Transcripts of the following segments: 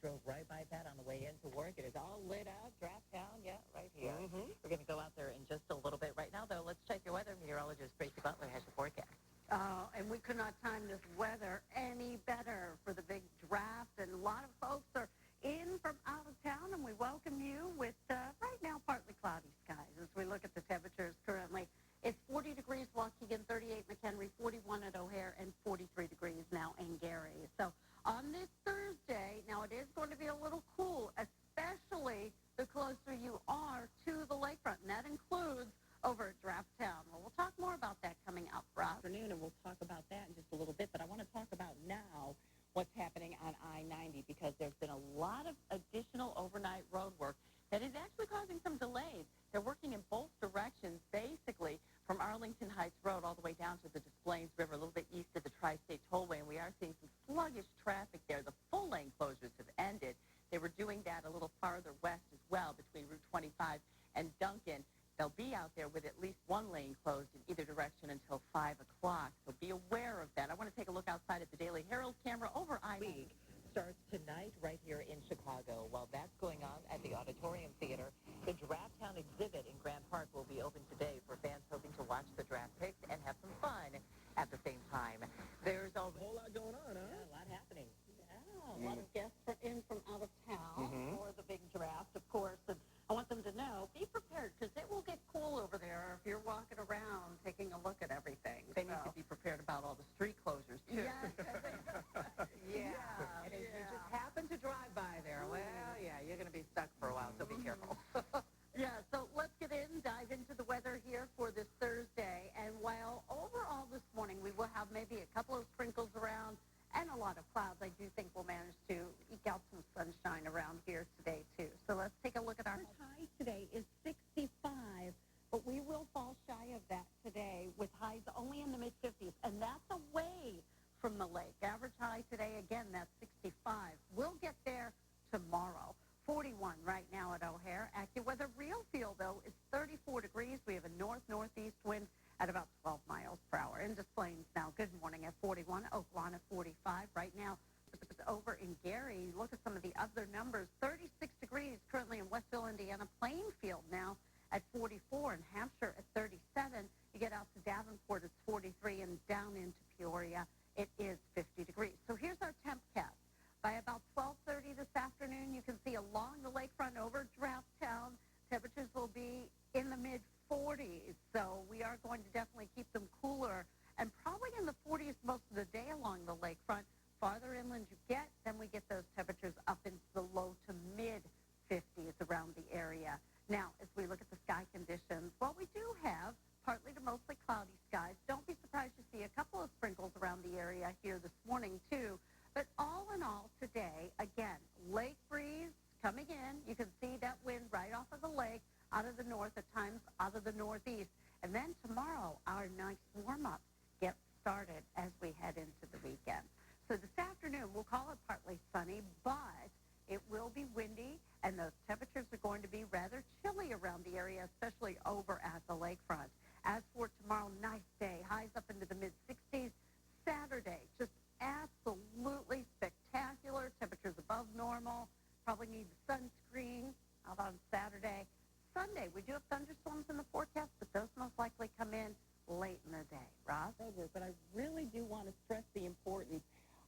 drove right by that on the way into work. It is all lit up, Draft Town, yeah, right here. We're going to go out there in just a little bit. Right now, though, let's check your weather. Meteorologist Tracy Butler has your forecast. And we could not time this weather any better for the big draft. And a lot of folks are in from out of town, and we welcome you with right now partly cloudy skies as we look at the temperatures currently. It's 40 degrees Waukegan, 38 McHenry, 41 at O'Hare, and 43 degrees now in Gary. So on this Thursday, now it is going to be a little cool, especially the closer you are to the lakefront, and that includes over at Draft Town. Well, we'll talk more about that coming up for afternoon, and we'll talk about that in just a little bit. But I want to talk about now what's happening on I-90 because there's been a lot of additional overnight road work that is actually causing some delays. They're working in both directions, basically from Arlington Heights Road all the way down to the Des Plaines River, a little bit east of the Tri-State Tollway, and we are seeing some sluggish traffic there. The full-lane closures have ended. They were doing that a little farther west as well between Route 25 and Duncan. They'll be out there with at least one lane closed in either direction until 5 o'clock, so be aware of that. I want to take a look outside at the Daily Herald camera over I-90. Starts tonight right here in Chicago. While that's going on at the Auditorium Theater, the Draft Town exhibit in Grant Park will be open today for fans hoping to watch the draft picks and have some fun at the same time. There's a whole lot going on, huh? Yeah, a lot happening. Yeah, a lot of guests in from out of town for the big draft, of course. And I want them to know, be prepared, because it will get cool over there if you're walking around taking a look at everything. They need to be prepared about all the street closures, too. Yes. And if you just happen to drive by there, well, yeah, you're going to be stuck for a while, so be careful. Yeah, so let's get in, dive into the weather here for this Thursday. And while overall this morning we will have maybe a couple of sprinkles around and a lot of clouds, I do think we'll manage to eke out some sunshine around here today, too. So let's take a look at our high today is 65, but we will fall shy of that today with highs only in the mid-50s, and that's away from the lake. Average high today, again, that's 65. We'll get there tomorrow. 41 right now at O'Hare. AccuWeather Real Feel, though, is 34 degrees. We have a north-northeast wind at about 12 miles per hour. In Des Plaines now, good morning at 41. Oaklawn at 45. Right now, over in Gary, look at some of the other numbers. 36 degrees currently in Westville, Indiana. Plainfield now at 44. And Hampshire at 37. You get out to Davenport, it's 43. And down into Peoria, it is 50 degrees. So here's our temp cast. By about 12:30 this afternoon, you can see along the lakefront over Draft Town, temperatures will be in the mid-40s. So we are going to definitely keep them cooler and probably in the 40s most of the day along the lakefront. Farther inland you get, then we get those temperatures up into the low to mid-50s around the area. Now, as we look at the sky conditions, well, we do have partly to mostly cloudy skies. Don't be surprised to see a couple of sprinkles around the area here this morning, too. But all in all, today, again, lake breeze coming in. You can see that wind right off of the lake, out of the north, at times out of the northeast. And then tomorrow, our nice warm-up gets started as we head into the weekend. So this afternoon, we'll call it partly sunny, but it will be windy, and those temperatures are going to be rather chilly around the area, especially over at the lakefront. As for tomorrow, nice day, highs up into the mid-60s. Saturday, just absolutely spectacular. Temperatures above normal. Probably need the sunscreen out on Saturday. Sunday, we do have thunderstorms in the forecast, but those most likely come in late in the day. Ross? But I really do want to stress the importance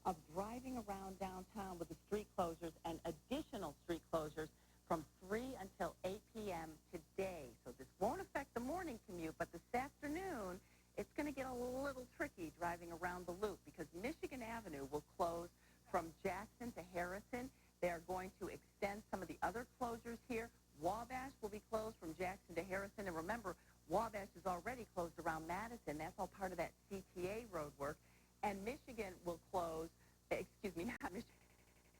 of driving around downtown with the street closures and additional street closures from 3 until 8 p.m. today. So this won't affect the morning commute, but this afternoon, it's going to get a little tricky driving around the loop because Michigan Avenue will close from Jackson to Harrison. They are going to extend some of the other closures here. Wabash will be closed from Jackson to Harrison. And remember, Wabash is already closed around Madison. That's all part of that CTA road work. And Michigan will close, not Michigan.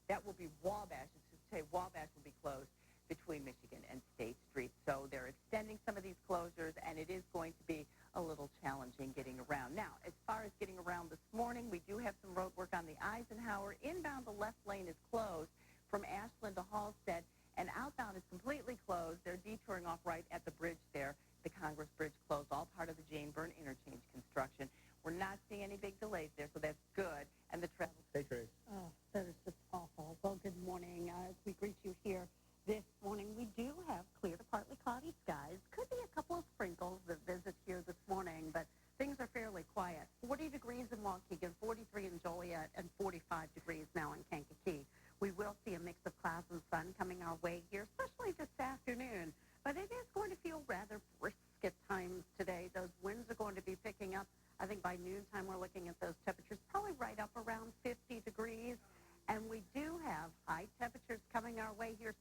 That will be Wabash. It's to say Wabash will be closed between Michigan and State Street. So they're extending some of these closures, and it is going to be a little challenging getting around. Now, as far as getting around this morning, we do have some road work on the Eisenhower. Inbound, the left lane is closed from Ashland to Halstead, and outbound is completely closed. They're detouring off right at the bridge there, the Congress Bridge closed, all part of the Jane Byrne interchange construction. We're not seeing any big delays there, so that's good. And the travel... Hey, Trace. Oh, that is just awful. Well, good morning. as we greet you here this morning. We do have clear to partly cloudy skies. Could be a couple of sprinkles that visit here this morning, but things are fairly quiet. 40 degrees in Waukegan, 43 in Joliet, and 45 degrees now in Kankakee. We will see a mix of clouds and sun coming our way here, especially this afternoon. But it is going to feel rather brisk at times today. Those winds are going to be picking up. I think by noontime we're looking at those temperatures probably right up around 50 degrees. And we do have high temperatures coming our way here